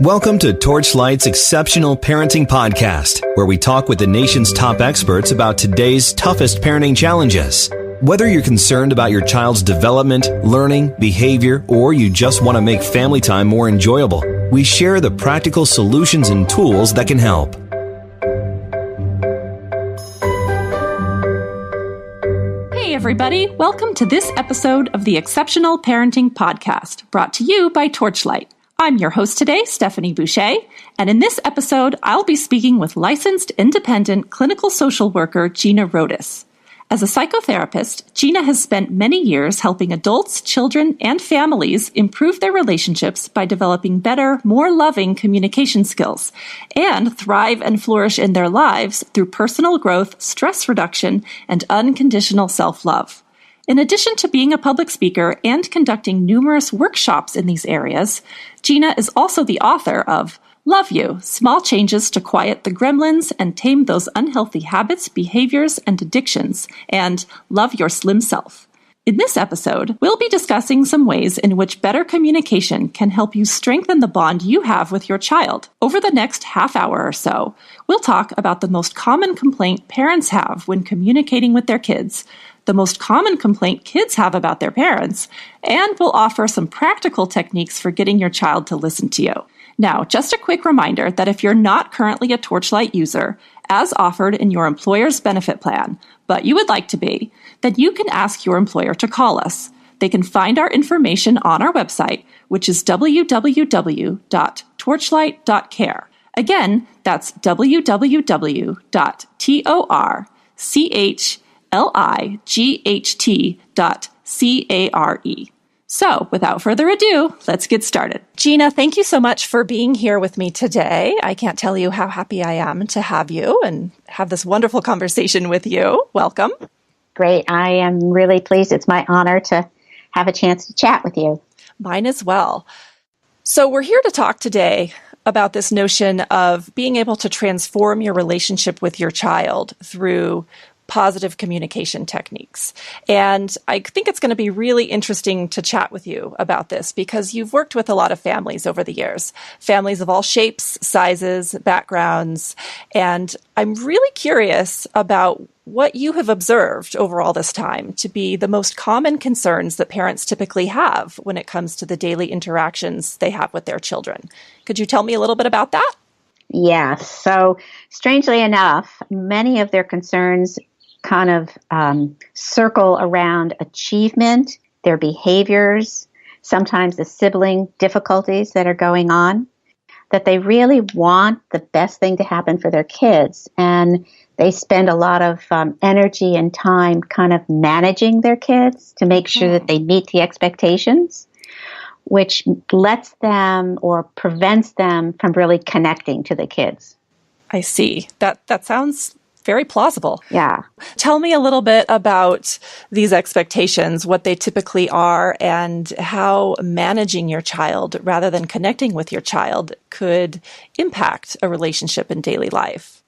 Welcome to Torchlight's Exceptional Parenting Podcast, where we talk with the nation's top experts about today's toughest parenting challenges. Whether you're concerned about your child's development, learning, behavior, or you just want to make family time more enjoyable, we share the practical solutions and tools that can help. Hey everybody, welcome to this episode of the Exceptional Parenting Podcast, brought to you by Torchlight. I'm your host today, Stephanie Boucher, and in this episode, I'll be speaking with licensed independent clinical social worker Gena Rotas. As a psychotherapist, Gena has spent many years helping adults, children, and families improve their relationships by developing better, more loving communication skills and thrive and flourish in their lives through personal growth, stress reduction, and unconditional self-love. In addition to being a public speaker and conducting numerous workshops in these areas, Gena is also the author of Love You, Small Changes to Quiet the Gremlins and Tame Those Unhealthy Habits, Behaviors, and Addictions, and Love Your Slim Self. In this episode, we'll be discussing some ways in which better communication can help you strengthen the bond you have with your child. Over the next half hour or so, we'll talk about the most common complaint parents have when communicating with their kids, the most common complaint kids have about their parents, and we'll offer some practical techniques for getting your child to listen to you. Now, just a quick reminder that if you're not currently a Torchlight user, as offered in your employer's benefit plan, but you would like to be, then you can ask your employer to call us. They can find our information on our website, which is www.torchlight.care. Again, that's www.torchlight.care. So, without further ado, let's get started. Gena, thank you so much for being here with me today. I can't tell you how happy I am to have you and have this wonderful conversation with you. Welcome. Great. I am really pleased. It's my honor to have a chance to chat with you. Mine as well. So, we're here to talk today about this notion of being able to transform your relationship with your child through positive communication techniques. And I think it's going to be really interesting to chat with you about this because you've worked with a lot of families over the years, families of all shapes, sizes, backgrounds. And I'm really curious about what you have observed over all this time to be the most common concerns that parents typically have when it comes to the daily interactions they have with their children. Could you tell me a little bit about that? Yes. So strangely enough, many of their concerns kind of circle around achievement, their behaviors, sometimes the sibling difficulties that are going on, that they really want the best thing to happen for their kids. And they spend a lot of energy and time kind of managing their kids to make sure that they meet the expectations, which lets them or prevents them from really connecting to the kids. I see. That sounds very plausible. Yeah. Tell me a little bit about these expectations, what they typically are, and how managing your child rather than connecting with your child could impact a relationship in daily life.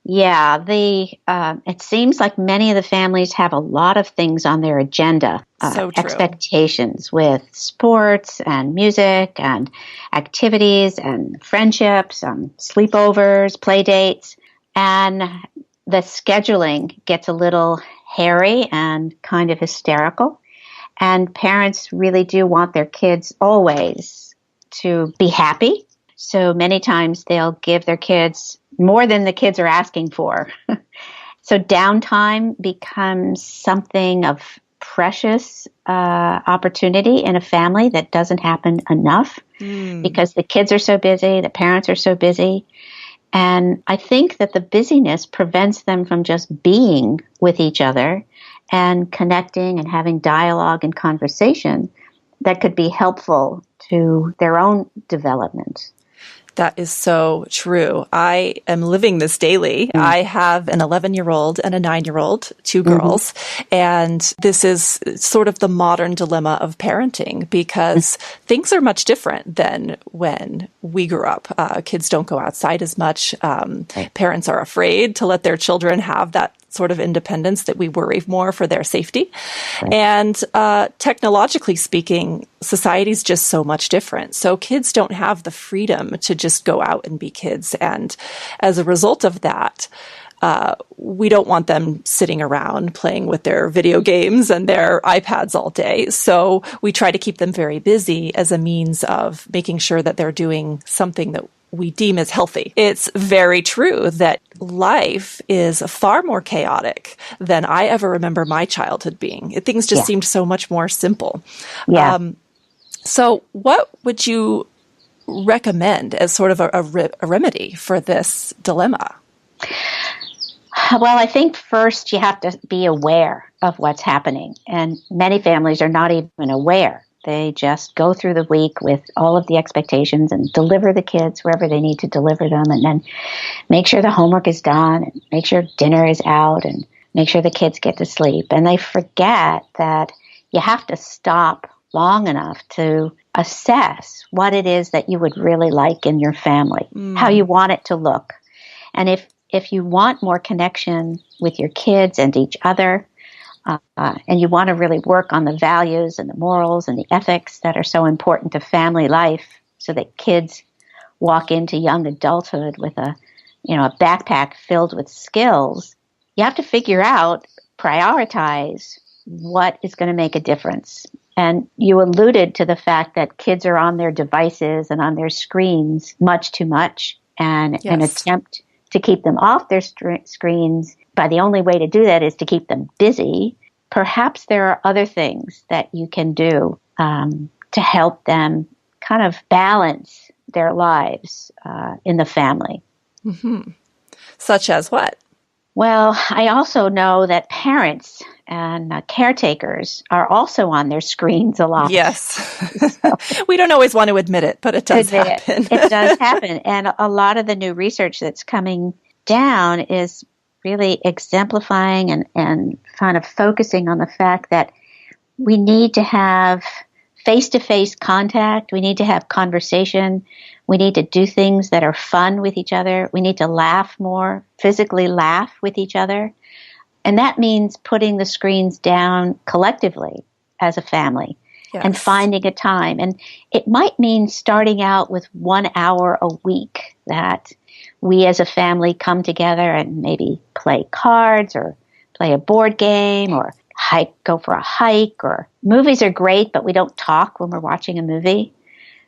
Yeah, it seems like many of the families have a lot of things on their agenda. So true. Expectations with sports and music and activities and friendships, sleepovers, play dates, and the scheduling gets a little hairy and kind of hysterical. And parents really do want their kids always to be happy. So many times they'll give their kids more than the kids are asking for. So downtime becomes something of precious opportunity in a family that doesn't happen enough because the kids are so busy, the parents are so busy. And I think that the busyness prevents them from just being with each other and connecting and having dialogue and conversation that could be helpful to their own development. That is so true. I am living this daily. I have an 11-year-old and a 9-year-old, two girls. And this is sort of the modern dilemma of parenting because things are much different than when we grew up. Kids don't go outside as much. Parents are afraid to let their children have that sort of independence, that we worry more for their safety. Right. And technologically speaking, society's just so much different. So kids don't have the freedom to just go out and be kids. And as a result of that, we don't want them sitting around playing with their video games and their iPads all day. So we try to keep them very busy as a means of making sure that they're doing something that we deem as healthy. It's very true that life is far more chaotic than I ever remember my childhood being. Things just seemed so much more simple. Yeah. So what would you recommend as sort of a remedy for this dilemma? Well, I think first you have to be aware of what's happening. And many families are not even aware. They just go through the week with all of the expectations and deliver the kids wherever they need to deliver them, and then make sure the homework is done, and make sure dinner is out, and make sure the kids get to sleep. And they forget that you have to stop long enough to assess what it is that you would really like in your family, how you want it to look. And if you want more connection with your kids and each other, and you want to really work on the values and the morals and the ethics that are so important to family life, so that kids walk into young adulthood with a backpack filled with skills, you have to figure out, prioritize what is going to make a difference. And you alluded to the fact that kids are on their devices and on their screens much too much, and an attempt to keep them off their screens, but the only way to do that is to keep them busy. Perhaps there are other things that you can do to help them kind of balance their lives in the family. Mm-hmm. Such as what? Well, I also know that parents and caretakers are also on their screens a lot. Yes. We don't always want to admit it, but it does happen. It does happen. And a lot of the new research that's coming down is really exemplifying and kind of focusing on the fact that we need to have face-to-face contact. We need to have conversation. We need to do things that are fun with each other. We need to laugh more, physically laugh with each other. And that means putting the screens down collectively as a family and finding a time. And it might mean starting out with 1 hour a week that we as a family come together and maybe play cards or play a board game or go for a hike. Or movies are great, but we don't talk when we're watching a movie.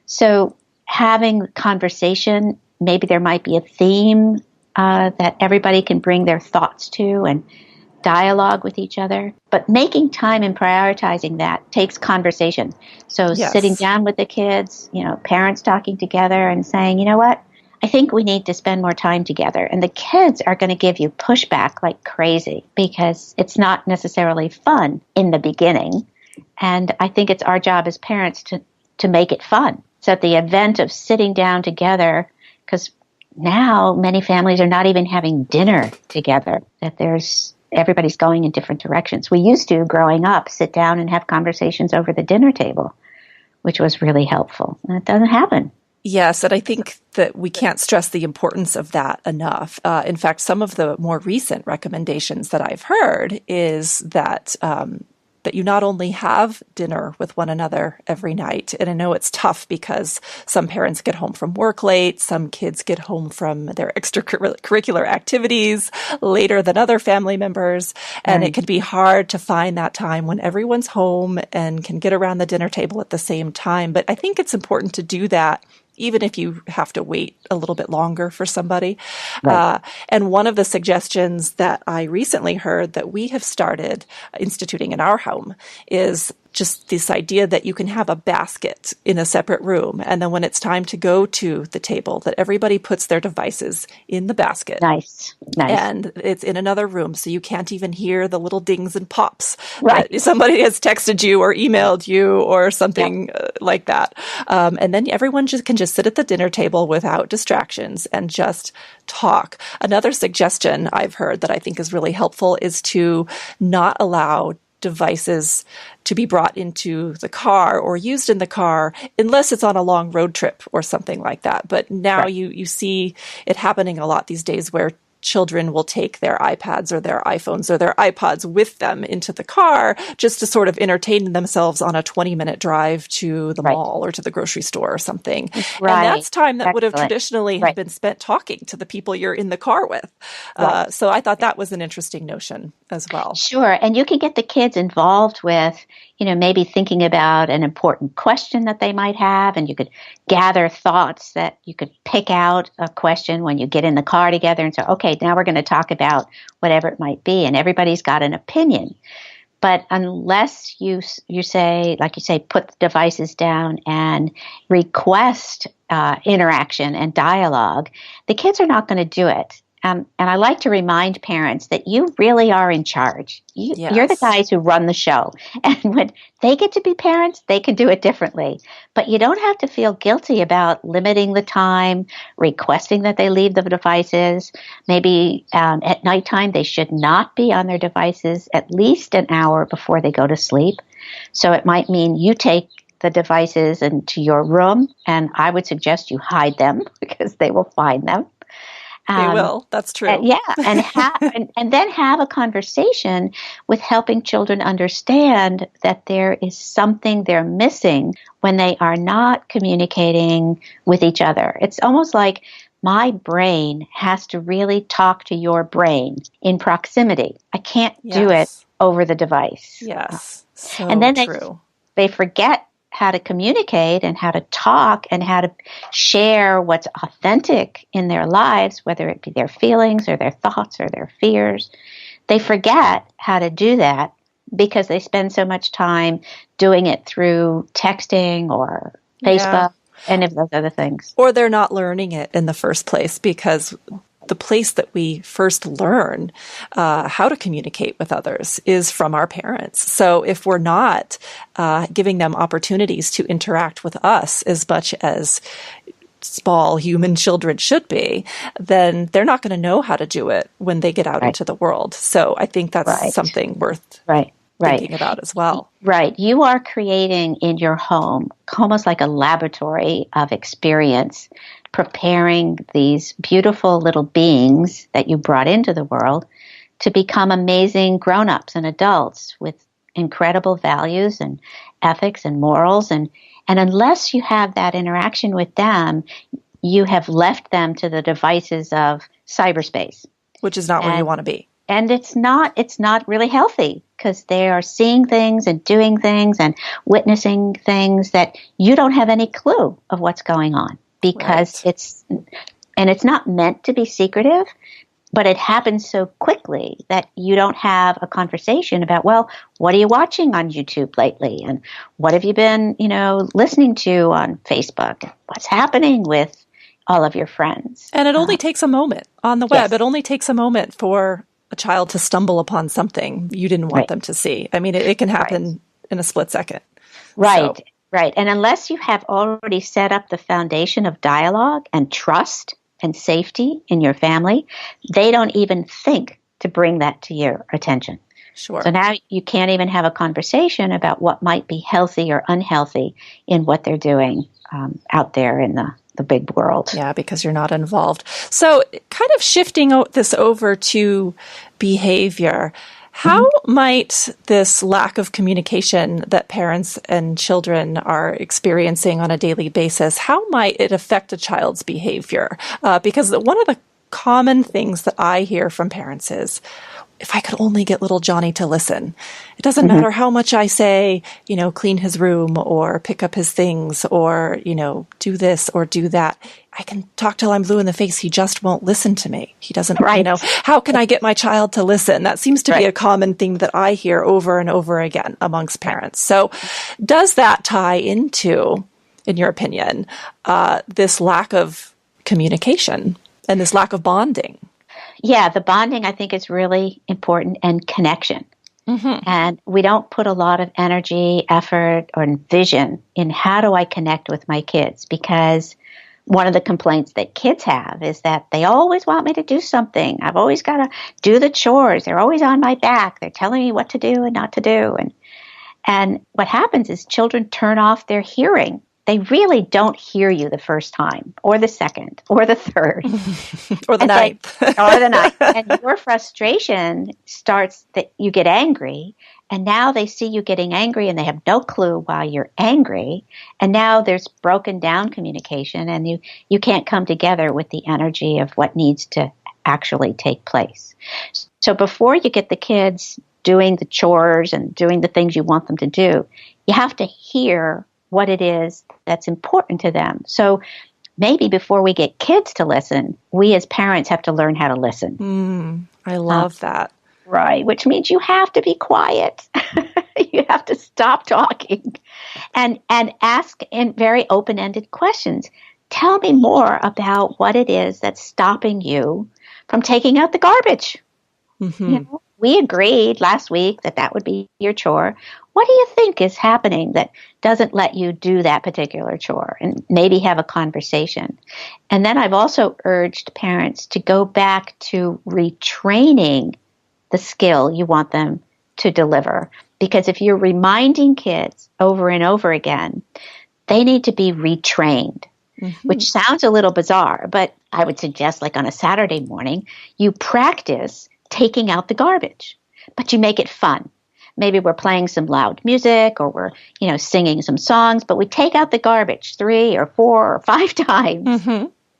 So having conversation, maybe there might be a theme that everybody can bring their thoughts to and dialogue with each other. But making time and prioritizing that takes conversation. So sitting down with the kids, parents talking together and saying, you know what, I think we need to spend more time together. And the kids are going to give you pushback like crazy because it's not necessarily fun in the beginning. And I think it's our job as parents to make it fun. So at the event of sitting down together, because now many families are not even having dinner together, that everybody's going in different directions. We used to, growing up, sit down and have conversations over the dinner table, which was really helpful. And it doesn't happen. Yes, and I think that we can't stress the importance of that enough. In fact, some of the more recent recommendations that I've heard is that that you not only have dinner with one another every night, and I know it's tough because some parents get home from work late, some kids get home from their extracurricular activities later than other family members, and it can be hard to find that time when everyone's home and can get around the dinner table at the same time. But I think it's important to do that even if you have to wait a little bit longer for somebody. Right. And one of the suggestions that I recently heard that we have started instituting in our home is just this idea that you can have a basket in a separate room. And then when it's time to go to the table, that everybody puts their devices in the basket. Nice. And it's in another room, so you can't even hear the little dings and pops. Right. That somebody has texted you or emailed you or something like that. And then everyone can just sit at the dinner table without distractions and just talk. Another suggestion I've heard that I think is really helpful is to not allow devices to be brought into the car or used in the car unless it's on a long road trip or something like that. But now you see it happening a lot these days where children will take their iPads or their iPhones or their iPods with them into the car just to sort of entertain themselves on a 20-minute drive to the mall or to the grocery store or something. Right. And that's time that would have Excellent. traditionally have been spent talking to the people you're in the car with. So I thought that was an interesting notion as well. Sure. And you can get the kids involved with, maybe thinking about an important question that they might have, and you could gather thoughts that you could pick out a question when you get in the car together and say, okay, now we're going to talk about whatever it might be. And everybody's got an opinion. But unless you say, like you say, put the devices down and request interaction and dialogue, the kids are not going to do it. And I like to remind parents that you really are in charge. You're the guys who run the show. And when they get to be parents, they can do it differently. But you don't have to feel guilty about limiting the time, requesting that they leave the devices. Maybe at nighttime, they should not be on their devices at least an hour before they go to sleep. So it might mean you take the devices into your room, and I would suggest you hide them because they will find them. They will. That's true. And then have a conversation with helping children understand that there is something they're missing when they are not communicating with each other. It's almost like my brain has to really talk to your brain in proximity. I can't do it over the device. Yes. So and then true. They forget how to communicate and how to talk and how to share what's authentic in their lives, whether it be their feelings or their thoughts or their fears. They forget how to do that because they spend so much time doing it through texting or Facebook, any of those other things. Or they're not learning it in the first place, because the place that we first learn how to communicate with others is from our parents. So if we're not giving them opportunities to interact with us as much as small human children should be, then they're not going to know how to do it when they get out into the world. So I think that's something worth thinking about as well. Right. You are creating in your home almost like a laboratory of experience, preparing these beautiful little beings that you brought into the world to become amazing grown-ups and adults with incredible values and ethics and morals. And unless you have that interaction with them, you have left them to the devices of cyberspace. Which is not where you want to be. And it's not really healthy, because they are seeing things and doing things and witnessing things that you don't have any clue of what's going on, because it's not meant to be secretive, but it happens so quickly that you don't have a conversation about, well, what are you watching on YouTube lately? And what have you been, listening to on Facebook? What's happening with all of your friends? And it only takes a moment on the web. It only takes a moment for a child to stumble upon something you didn't want them to see. I mean, it can happen in a split second. Right. And unless you have already set up the foundation of dialogue and trust and safety in your family, they don't even think to bring that to your attention. Sure. So now you can't even have a conversation about what might be healthy or unhealthy in what they're doing out there in the big world. Yeah, because you're not involved. So kind of shifting this over to behavior, how might this lack of communication that parents and children are experiencing on a daily basis, how might it affect a child's behavior? Because one of the common things that I hear from parents is, if I could only get little Johnny to listen. It doesn't matter how much I say, clean his room or pick up his things or, do this or do that. I can talk till I'm blue in the face. He just won't listen to me. He doesn't, how can I get my child to listen? That seems to be a common thing that I hear over and over again amongst parents. So does that tie into, in your opinion, this lack of communication and this lack of bonding? Yeah, the bonding, I think, is really important, and connection. And we don't put a lot of energy, effort, or vision in how do I connect with my kids, because one of the complaints that kids have is that they always want me to do something. I've always got to do the chores. They're always on my back. They're telling me what to do and not to do. And what happens is children turn off their hearing they really don't hear you the first time or the second or the third. Or the ninth. Or the ninth. And your frustration starts that you get angry. And now they see you getting angry and they have no clue why you're angry. And now there's broken down communication and you can't come together with the energy of what needs to actually take place. So before you get the kids doing the chores and doing the things you want them to do, you have to hear what it is that's important to them. So maybe before we get kids to listen, we as parents have to learn how to listen. I love that. Right, which means you have to be quiet. You have to stop talking and ask in very open-ended questions. Tell me more about what it is that's stopping you from taking out the garbage. Mm-hmm. We agreed last week that would be your chore. What do you think is happening that doesn't let you do that particular chore? And maybe have a conversation. And then I've also urged parents to go back to retraining the skill you want them to deliver. Because if you're reminding kids over and over again, they need to be retrained, which sounds a little bizarre, but I would suggest like on a Saturday morning, you practice taking out the garbage, but you make it fun. Maybe we're playing some loud music or we're, singing some songs, but we take out the garbage 3 or 4 or 5 times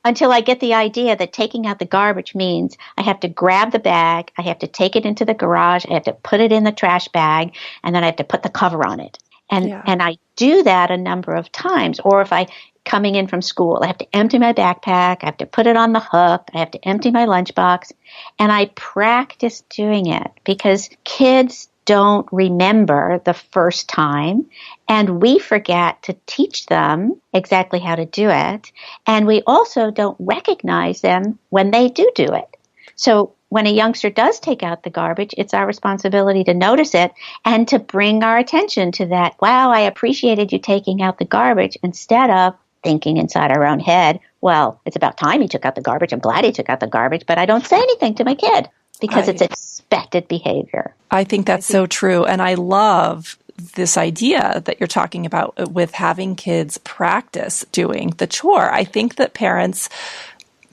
until I get the idea that taking out the garbage means I have to grab the bag, I have to take it into the garage, I have to put it in the trash bag, and then I have to put the cover on it. And I do that a number of times. Or if I coming in from school, I have to empty my backpack, I have to put it on the hook, I have to empty my lunchbox, and I practice doing it because kids don't remember the first time, and we forget to teach them exactly how to do it, and we also don't recognize them when they do it. So when a youngster does take out the garbage, it's our responsibility to notice it and to bring our attention to that. Wow, I appreciated you taking out the garbage, instead of thinking inside our own head, well, it's about time he took out the garbage. I'm glad he took out the garbage, but I don't say anything to my kid because it's expected behavior. I think that's so true. And I love this idea that you're talking about with having kids practice doing the chore. I think that parents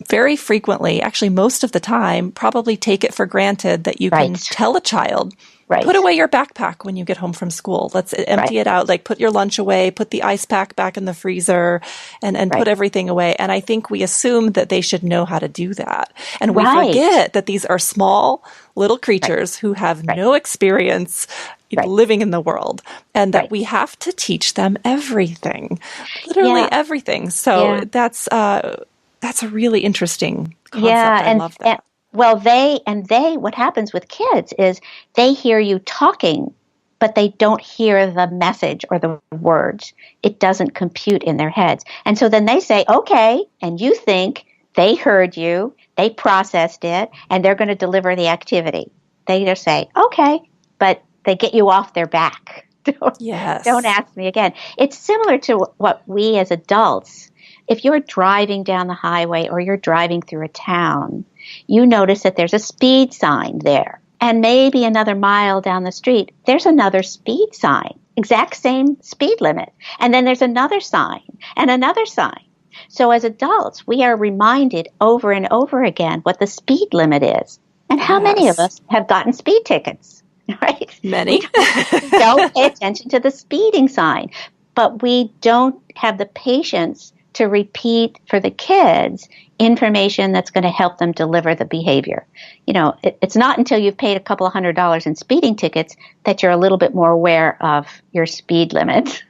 very frequently, actually most of the time, probably take it for granted that you can tell a child, put away your backpack when you get home from school. Let's empty it out. Like put your lunch away, put the ice pack back in the freezer and put everything away. And I think we assume that they should know how to do that. And we forget that these are small little creatures who have no experience living in the world, and that we have to teach them everything, literally everything. So that's a really interesting concept. I love that. What happens with kids is they hear you talking, but they don't hear the message or the words. It doesn't compute in their heads. And so then they say, okay, and you think they heard you, they processed it, and they're going to deliver the activity. They just say, okay, but they get you off their back. Don't ask me again. It's similar to what we as adults, if you're driving down the highway or you're driving through a town, you notice that there's a speed sign there. And maybe another mile down the street, there's another speed sign, exact same speed limit. And then there's another sign and another sign. So as adults, we are reminded over and over again what the speed limit is. And how many of us have gotten speed tickets, right? Many. We don't pay attention to the speeding sign, but we don't have the patience to repeat for the kids information that's going to help them deliver the behavior. It's not until you've paid a couple of $100 in speeding tickets that you're a little bit more aware of your speed limit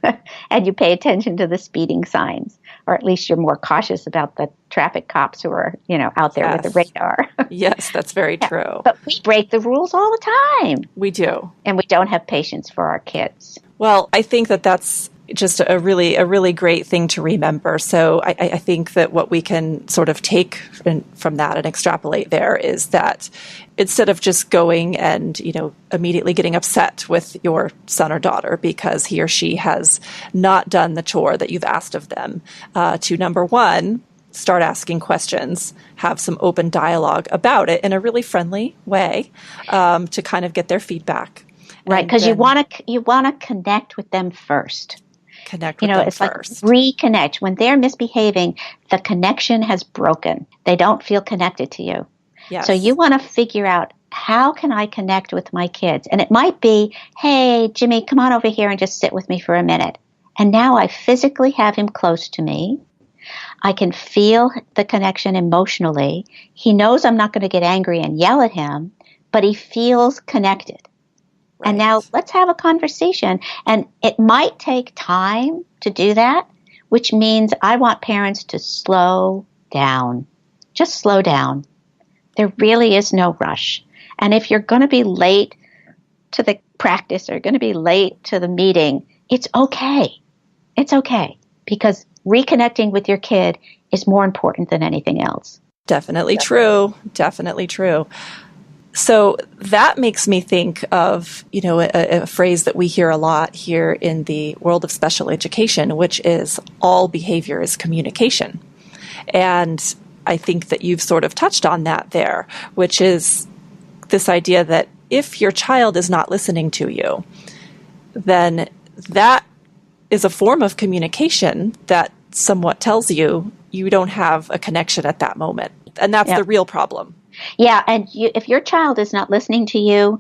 and you pay attention to the speeding signs, or at least you're more cautious about the traffic cops who are, out there with the radar. Yes, that's very true. But we break the rules all the time. We do. And we don't have patience for our kids. Well, I think that that's just a really great thing to remember. So I think that what we can sort of take from that and extrapolate there is that instead of just going and, immediately getting upset with your son or daughter because he or she has not done the chore that you've asked of them, to number one, start asking questions, have some open dialogue about it in a really friendly way, to kind of get their feedback. Right, because you want to connect with them first. Connect with them it's first. like reconnect. When they're misbehaving, the connection has broken. They don't feel connected to you. Yes. So you want to figure out, how can I connect with my kids? And it might be, hey, Jimmy, come on over here and just sit with me for a minute. And now I physically have him close to me. I can feel the connection emotionally. He knows I'm not going to get angry and yell at him, but he feels connected. Right. And now let's have a conversation. And it might take time to do that, which means I want parents to slow down. Just slow down. There really is no rush. And if you're going to be late to the practice or going to be late to the meeting, it's okay. It's okay, because reconnecting with your kid is more important than anything else. Definitely true. Definitely true. So that makes me think of, a phrase that we hear a lot here in the world of special education, which is all behavior is communication. And I think that you've sort of touched on that there, which is this idea that if your child is not listening to you, then that is a form of communication that somewhat tells you you don't have a connection at that moment. And that's the real problem. Yeah. And if your child is not listening to you,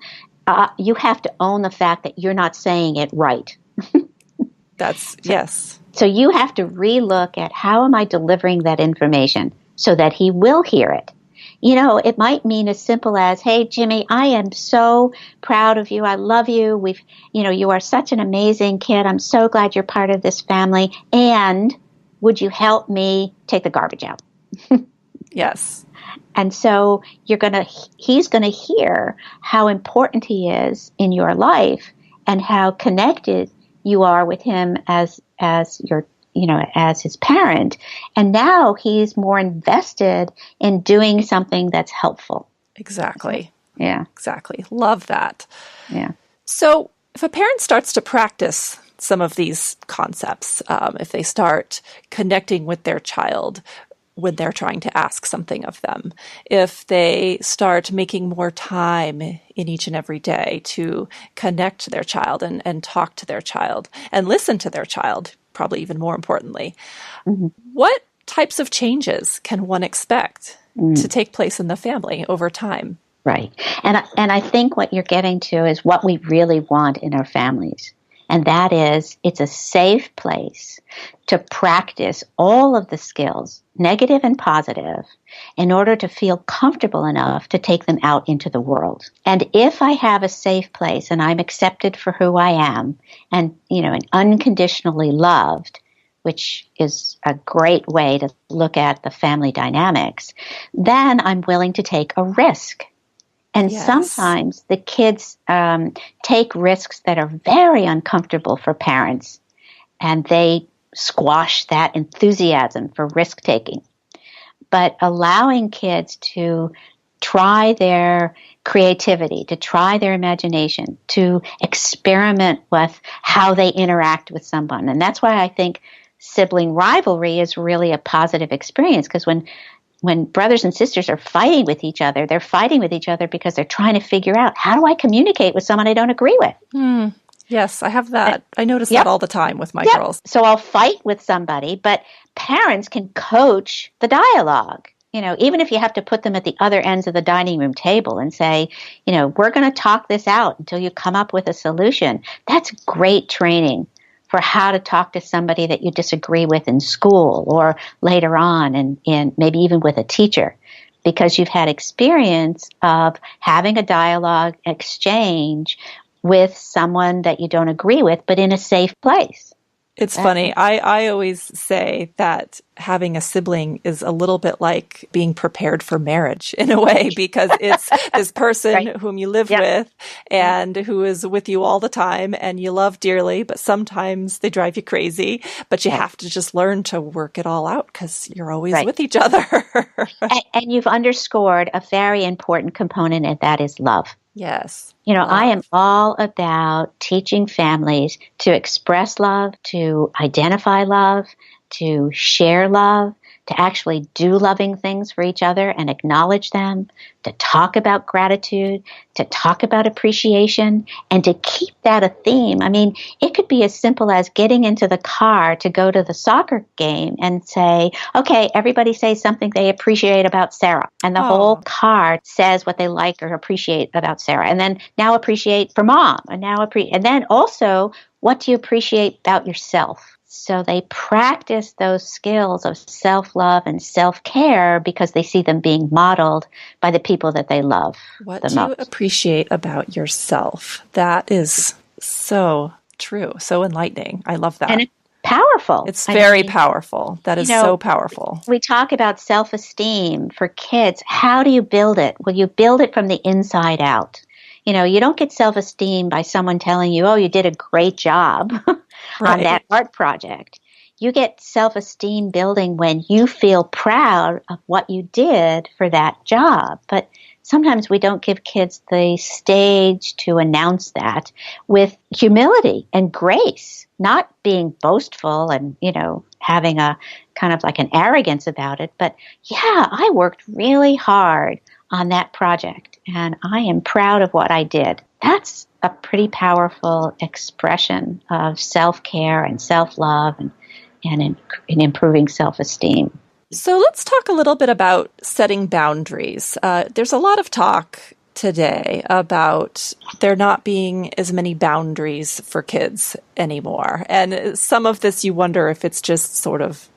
you have to own the fact that you're not saying it right. Yes. So you have to relook at, how am I delivering that information so that he will hear it? It might mean as simple as, hey, Jimmy, I am so proud of you. I love you. You are such an amazing kid. I'm so glad you're part of this family. And would you help me take the garbage out? Yes. And so he's going to hear how important he is in your life and how connected you are with him as his parent. And now he's more invested in doing something that's helpful. Exactly. Yeah. Exactly. Love that. Yeah. So if a parent starts to practice some of these concepts, if they start connecting with their child when they're trying to ask something of them, if they start making more time in each and every day to connect to their child and talk to their child and listen to their child, probably even more importantly, what types of changes can one expect to take place in the family over time? Right. And I think what you're getting to is what we really want in our families. And that is, it's a safe place to practice all of the skills, negative and positive, in order to feel comfortable enough to take them out into the world. And if I have a safe place and I'm accepted for who I am and unconditionally loved, which is a great way to look at the family dynamics, then I'm willing to take a risk. And sometimes the kids take risks that are very uncomfortable for parents, and they squash that enthusiasm for risk-taking. But allowing kids to try their creativity, to try their imagination, to experiment with how they interact with someone. And that's why I think sibling rivalry is really a positive experience, because when brothers and sisters are fighting with each other, they're fighting with each other because they're trying to figure out, how do I communicate with someone I don't agree with? Yes, I have that. I notice that all the time with my girls. So I'll fight with somebody, but parents can coach the dialogue. Even if you have to put them at the other ends of the dining room table and say, we're going to talk this out until you come up with a solution. That's great training for how to talk to somebody that you disagree with in school or later on, and maybe even with a teacher, because you've had experience of having a dialogue exchange with someone that you don't agree with, but in a safe place. It's funny. I always say that having a sibling is a little bit like being prepared for marriage in a way, because it's this person whom you live with and who is with you all the time and you love dearly, but sometimes they drive you crazy. But you have to just learn to work it all out because you're always with each other. and you've underscored a very important component, and that is love. Yes. I am all about teaching families to express love, to identify love, to share love, to actually do loving things for each other and acknowledge them, to talk about gratitude, to talk about appreciation, and to keep that a theme. I mean, it could be as simple as getting into the car to go to the soccer game and say, okay, everybody say something they appreciate about Sarah. And the whole car says what they like or appreciate about Sarah. And then now appreciate for mom. And then also, what do you appreciate about yourself? So they practice those skills of self-love and self-care because they see them being modeled by the people that they love What the do most. you appreciate about yourself? That is so true, so enlightening. I love that. And it's powerful. It's very powerful. That is so powerful. We talk about self-esteem for kids. How do you build it? Well, you build it from the inside out. You don't get self-esteem by someone telling you, oh, you did a great job on that art project. You get self-esteem building when you feel proud of what you did for that job. But sometimes we don't give kids the stage to announce that with humility and grace, not being boastful and, having a kind of like an arrogance about it. But yeah, I worked really hard on that project, and I am proud of what I did. That's a pretty powerful expression of self-care and self-love and improving self-esteem. So let's talk a little bit about setting boundaries. There's a lot of talk today about there not being as many boundaries for kids anymore. And some of this, you wonder if it's just sort of,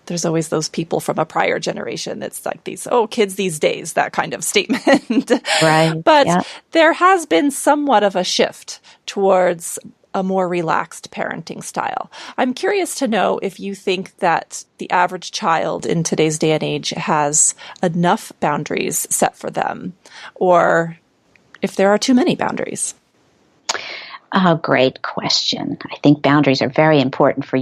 there's always those people from a prior generation that's like these, kids these days, that kind of statement. Right. But there has been somewhat of a shift towards a more relaxed parenting style. I'm curious to know if you think that the average child in today's day and age has enough boundaries set for them, or if there are too many boundaries. Oh, great question. I think boundaries are very important for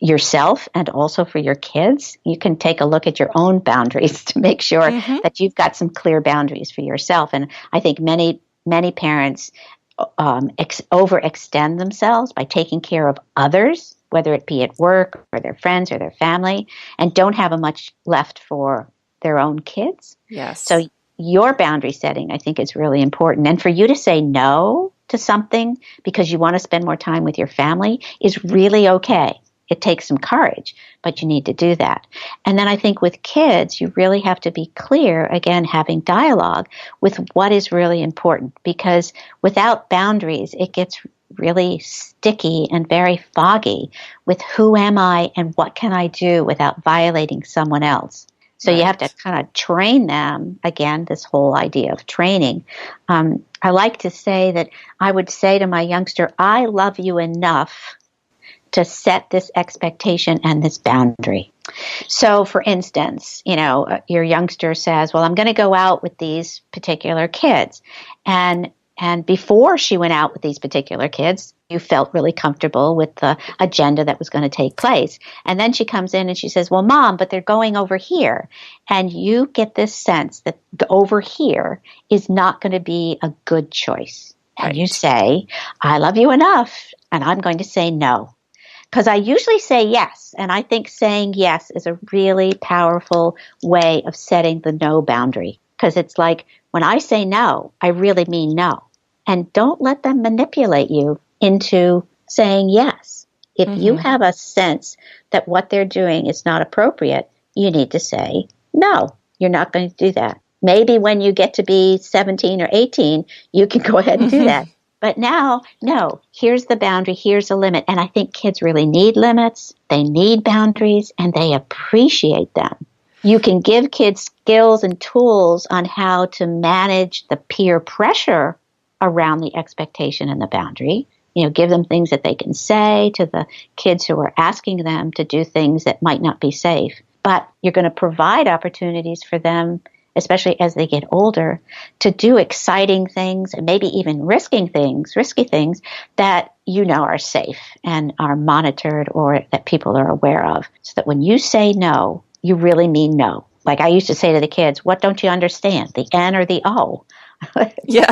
yourself and also for your kids. You can take a look at your own boundaries to make sure that you've got some clear boundaries for yourself. And I think many parents overextend themselves by taking care of others, whether it be at work or their friends or their family, and don't have much left for their own kids. Yes. So your boundary setting, I think, is really important. And for you to say no to something because you want to spend more time with your family is really okay. It takes some courage, but you need to do that. And then I think with kids, you really have to be clear, again, having dialogue with what is really important, because without boundaries, it gets really sticky and very foggy with who am I and what can I do without violating someone else. So you have to kind of train them, again, this whole idea of training. I like to say that I would say to my youngster, I love you enough to set this expectation and this boundary. So, for instance, your youngster says, well, I'm going to go out with these particular kids. And before she went out with these particular kids, you felt really comfortable with the agenda that was going to take place. And then she comes in and she says, well, Mom, but they're going over here. And you get this sense that the over here is not going to be a good choice. And you say, I love you enough, and I'm going to say no. Because I usually say yes, and I think saying yes is a really powerful way of setting the no boundary. Because it's like, when I say no, I really mean no. And don't let them manipulate you into saying yes. If you have a sense that what they're doing is not appropriate, you need to say, no, you're not going to do that. Maybe when you get to be 17 or 18, you can go ahead and do that. But now, no, here's the boundary, here's a limit. And I think kids really need limits, they need boundaries, and they appreciate them. You can give kids skills and tools on how to manage the peer pressure around the expectation and the boundary. Give them things that they can say to the kids who are asking them to do things that might not be safe. But you're going to provide opportunities for them, especially as they get older, to do exciting things and maybe even risky things that are safe and are monitored or that people are aware of. So that when you say no, you really mean no. Like I used to say to the kids, what don't you understand, the N or the O? Yeah.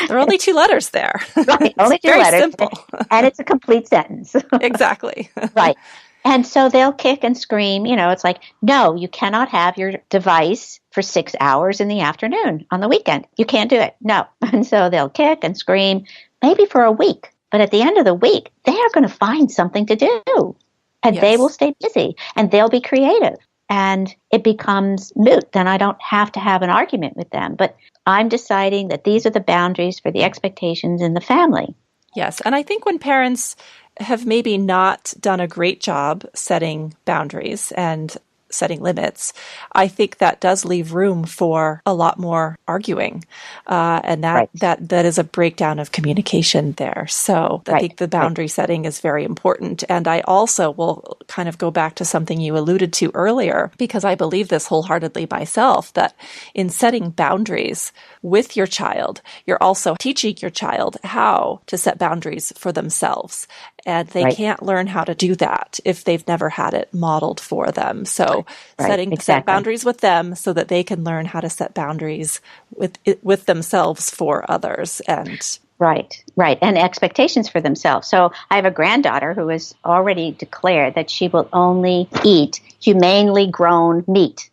There are only two letters there. Right, only two very letters. Simple. And it's a complete sentence. Exactly. Right. And so they'll kick and scream. It's like, no, you cannot have your device for 6 hours in the afternoon on the weekend. You can't do it. No. And so they'll kick and scream, maybe for a week. But at the end of the week, they are going to find something to do. And they will stay busy and they'll be creative. And it becomes moot. Then I don't have to have an argument with them. But I'm deciding that these are the boundaries for the expectations in the family. Yes. And I think when parents have maybe not done a great job setting boundaries and setting limits, I think that does leave room for a lot more arguing. And that is a breakdown of communication there. So I think the boundary setting is very important. And I also will kind of go back to something you alluded to earlier, because I believe this wholeheartedly myself, that in setting boundaries with your child, you're also teaching your child how to set boundaries for themselves. And they can't learn how to do that if they've never had it modeled for them. So set boundaries with them so that they can learn how to set boundaries with themselves for others. And Right. And expectations for themselves. So I have a granddaughter who has already declared that she will only eat humanely grown meat.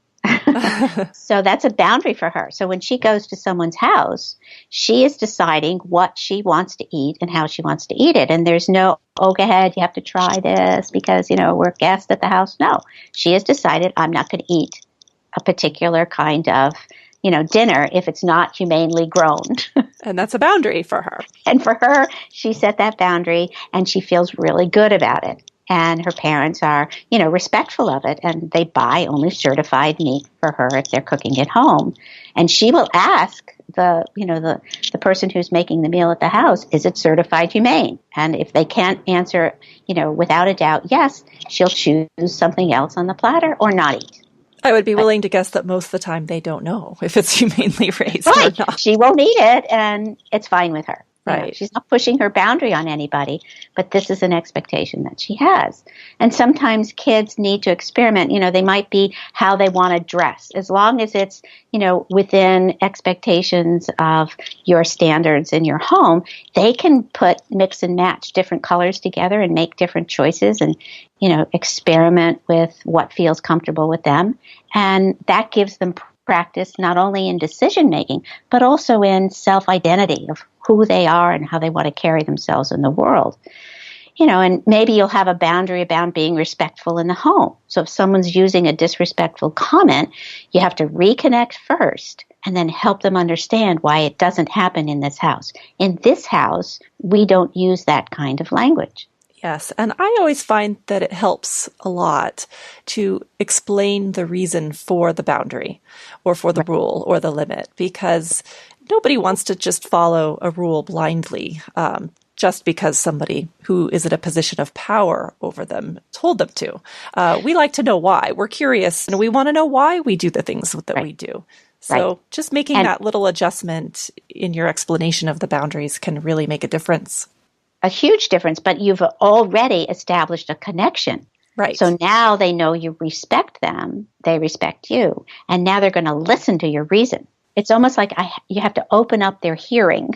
So that's a boundary for her. So when she goes to someone's house, she is deciding what she wants to eat and how she wants to eat it. And there's no, go ahead, you have to try this because, we're guests at the house. No, she has decided I'm not going to eat a particular kind of, dinner if it's not humanely grown. And that's a boundary for her. And for her, she set that boundary and she feels really good about it. And her parents are, respectful of it, and they buy only certified meat for her if they're cooking at home. And she will ask the person who's making the meal at the house, is it certified humane? And if they can't answer, without a doubt, yes, she'll choose something else on the platter or not eat. I would be willing to guess that most of the time they don't know if it's humanely raised or not. She won't eat it, and it's fine with her. Right. She's not pushing her boundary on anybody, but this is an expectation that she has. And sometimes kids need to experiment. They might be how they want to dress. As long as it's, within expectations of your standards in your home, they can mix and match different colors together and make different choices and, experiment with what feels comfortable with them. And that gives them practice not only in decision making, but also in self-identity of who they are and how they want to carry themselves in the world. And maybe you'll have a boundary about being respectful in the home. So if someone's using a disrespectful comment, you have to reconnect first and then help them understand why it doesn't happen in this house. In this house, we don't use that kind of language. Yes. And I always find that it helps a lot to explain the reason for the boundary or for the rule or the limit, because nobody wants to just follow a rule blindly just because somebody who is in a position of power over them told them to. We like to know why. We're curious and we want to know why we do the things that we do. So just making that little adjustment in your explanation of the boundaries can really make a difference. A huge difference, but you've already established a connection. Right. So now they know you respect them, they respect you, and now they're going to listen to your reason. It's almost like you have to open up their hearing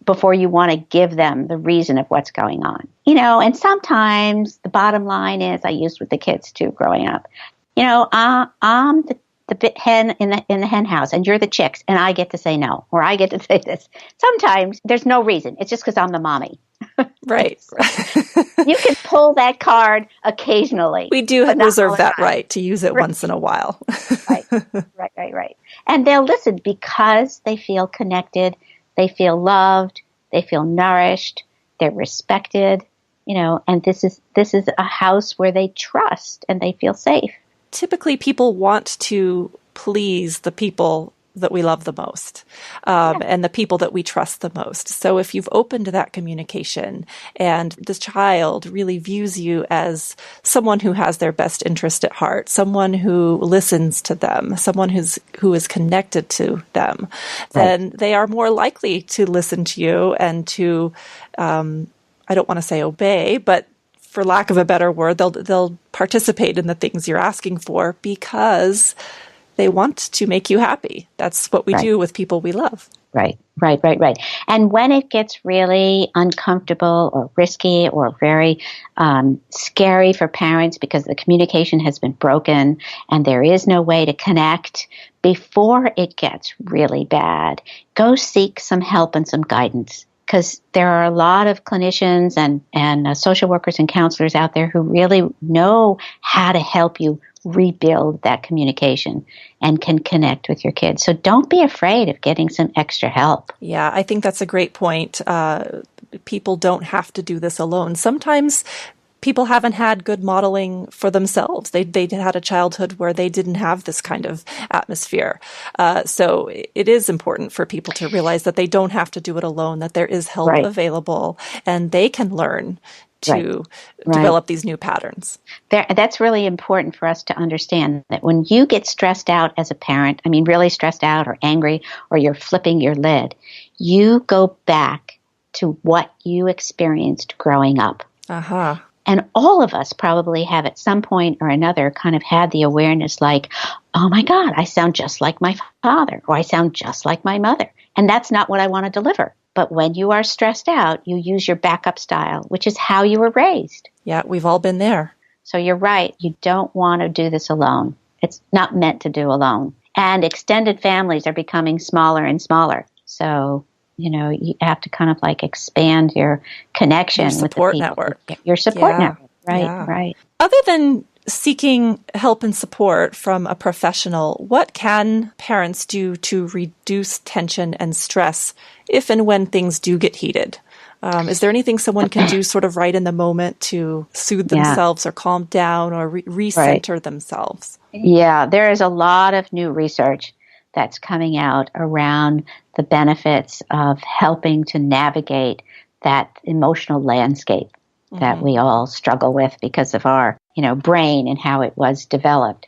before you want to give them the reason of what's going on. And sometimes the bottom line is, I used with the kids too growing up, I'm the hen in the hen house and you're the chicks and I get to say no, or I get to say this. Sometimes there's no reason. It's just because I'm the mommy. Right. You can pull that card occasionally. We do reserve that right to use it once in a while. Right. And they'll listen because they feel connected, they feel loved, they feel nourished, they're respected, and this is a house where they trust and they feel safe. Typically, people want to please the people that we love the most and the people that we trust the most. So if you've opened that communication and the child really views you as someone who has their best interest at heart, someone who listens to them, someone who is connected to them, then they are more likely to listen to you and to, I don't want to say obey, but for lack of a better word, they'll participate in the things you're asking for because they want to make you happy. That's what we do with people we love. Right, right, right, right. And when it gets really uncomfortable or risky or very scary for parents because the communication has been broken and there is no way to connect, before it gets really bad, go seek some help and some guidance. Because there are a lot of clinicians and social workers and counselors out there who really know how to help you rebuild that communication and can connect with your kids. So don't be afraid of getting some extra help. Yeah, I think that's a great point. People don't have to do this alone. Sometimes people haven't had good modeling for themselves. They had a childhood where they didn't have this kind of atmosphere. So it is important for people to realize that they don't have to do it alone, that there is help available and they can learn to develop these new patterns. That's really important for us to understand, that when you get stressed out as a parent, I mean really stressed out or angry, or you're flipping your lid, you go back to what you experienced growing up. Uh-huh. And all of us probably have at some point or another kind of had the awareness like, oh my God, I sound just like my father, or I sound just like my mother. And that's not what I want to deliver. But when you are stressed out, you use your backup style, which is how you were raised. Yeah, we've all been there. So you're right. You don't want to do this alone. It's not meant to do alone. And extended families are becoming smaller and smaller. So, you have to kind of like expand your connection with the support network. Your support network. Right. Other than seeking help and support from a professional, what can parents do to reduce tension and stress if and when things do get heated? Is there anything someone can do sort of right in the moment to soothe themselves or calm down or recenter themselves? Yeah, there is a lot of new research that's coming out around the benefits of helping to navigate that emotional landscape that we all struggle with because of our, brain and how it was developed.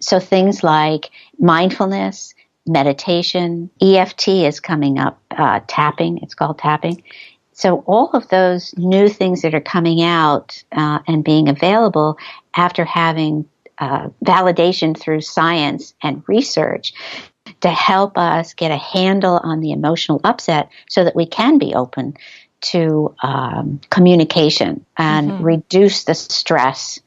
So things like mindfulness, meditation, EFT is coming up, tapping, it's called tapping. So all of those new things that are coming out and being available after having validation through science and research to help us get a handle on the emotional upset so that we can be open to communication and reduce the stress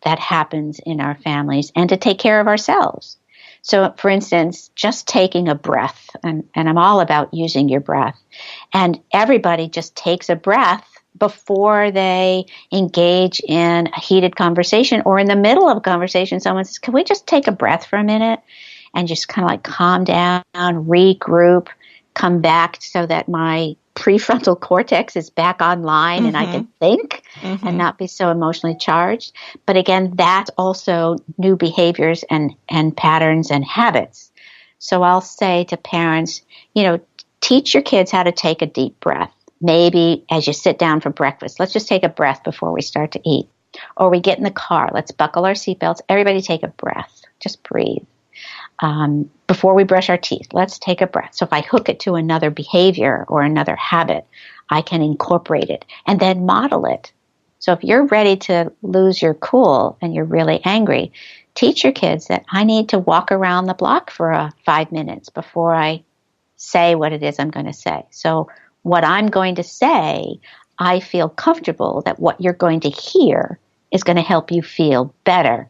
that happens in our families and to take care of ourselves. So, for instance, just taking a breath, and I'm all about using your breath, and everybody just takes a breath before they engage in a heated conversation, or in the middle of a conversation, someone says, can we just take a breath for a minute and just kind of like calm down, regroup, come back so that my prefrontal cortex is back online and I can think and not be so emotionally charged. But again, that's also new behaviors and patterns and habits. So I'll say to parents, teach your kids how to take a deep breath. Maybe as you sit down for breakfast, let's just take a breath before we start to eat. Or we get in the car, let's buckle our seatbelts. Everybody take a breath. Just breathe. Before we brush our teeth, let's take a breath. So if I hook it to another behavior or another habit, I can incorporate it and then model it. So if you're ready to lose your cool and you're really angry, teach your kids that I need to walk around the block for 5 minutes before I say what it is I'm going to say. So what I'm going to say, I feel comfortable that what you're going to hear is going to help you feel better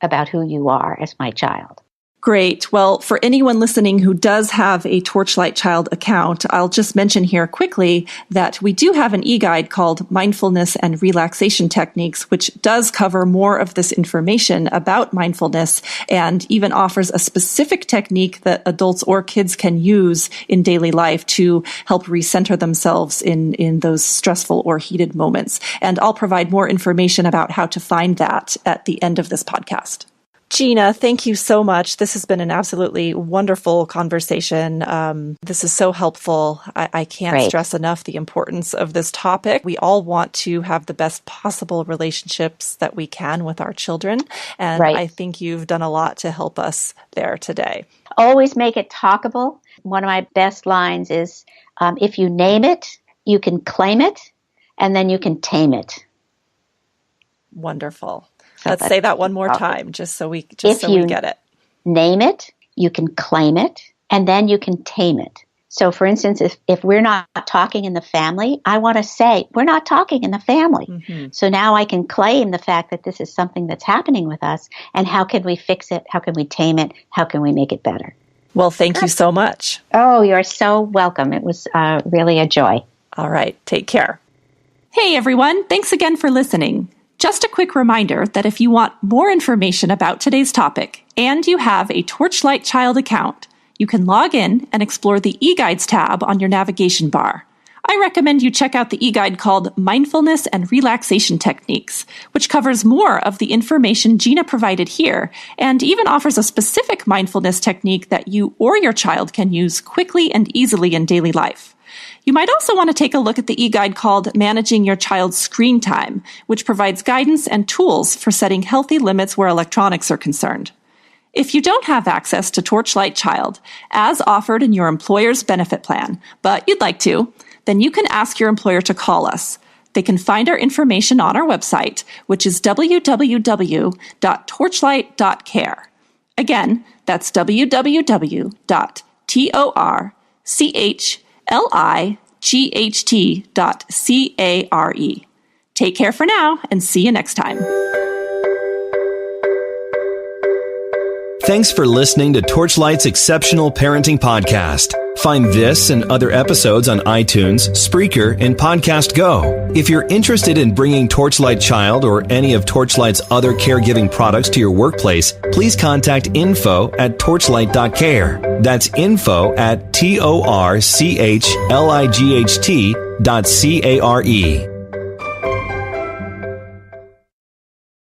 about who you are as my child. Great. Well, for anyone listening who does have a Torchlight Child account, I'll just mention here quickly that we do have an e-guide called Mindfulness and Relaxation Techniques, which does cover more of this information about mindfulness and even offers a specific technique that adults or kids can use in daily life to help recenter themselves in those stressful or heated moments. And I'll provide more information about how to find that at the end of this podcast. Gena, thank you so much. This has been an absolutely wonderful conversation. This is so helpful. I can't stress enough the importance of this topic. We all want to have the best possible relationships that we can with our children. And I think you've done a lot to help us there today. Always make it talkable. One of my best lines is, if you name it, you can claim it, and then you can tame it. Wonderful. Let's say that one more time, just so we get it. Name it, you can claim it, and then you can tame it. So, for instance, if we're not talking in the family, I want to say, we're not talking in the family. Mm-hmm. So now I can claim the fact that this is something that's happening with us, and how can we fix it? How can we tame it? How can we make it better? Well, thank you so much. Oh, you're so welcome. It was really a joy. All right. Take care. Hey, everyone. Thanks again for listening. Just a quick reminder that if you want more information about today's topic and you have a Torchlight Child account, you can log in and explore the eGuides tab on your navigation bar. I recommend you check out the eGuide called Mindfulness and Relaxation Techniques, which covers more of the information Gena provided here and even offers a specific mindfulness technique that you or your child can use quickly and easily in daily life. You might also want to take a look at the eGuide called Managing Your Child's Screen Time, which provides guidance and tools for setting healthy limits where electronics are concerned. If you don't have access to Torchlight Child, as offered in your employer's benefit plan, but you'd like to, then you can ask your employer to call us. They can find our information on our website, which is www.torchlight.care. Again, that's www.torchlight.care. Take care for now, and see you next time. Thanks for listening to Torchlight's Exceptional Parenting Podcast. Find this and other episodes on iTunes, Spreaker, and Podcast Go. If you're interested in bringing Torchlight Child or any of Torchlight's other caregiving products to your workplace, please contact info@torchlight.care. That's info@torchlight.care.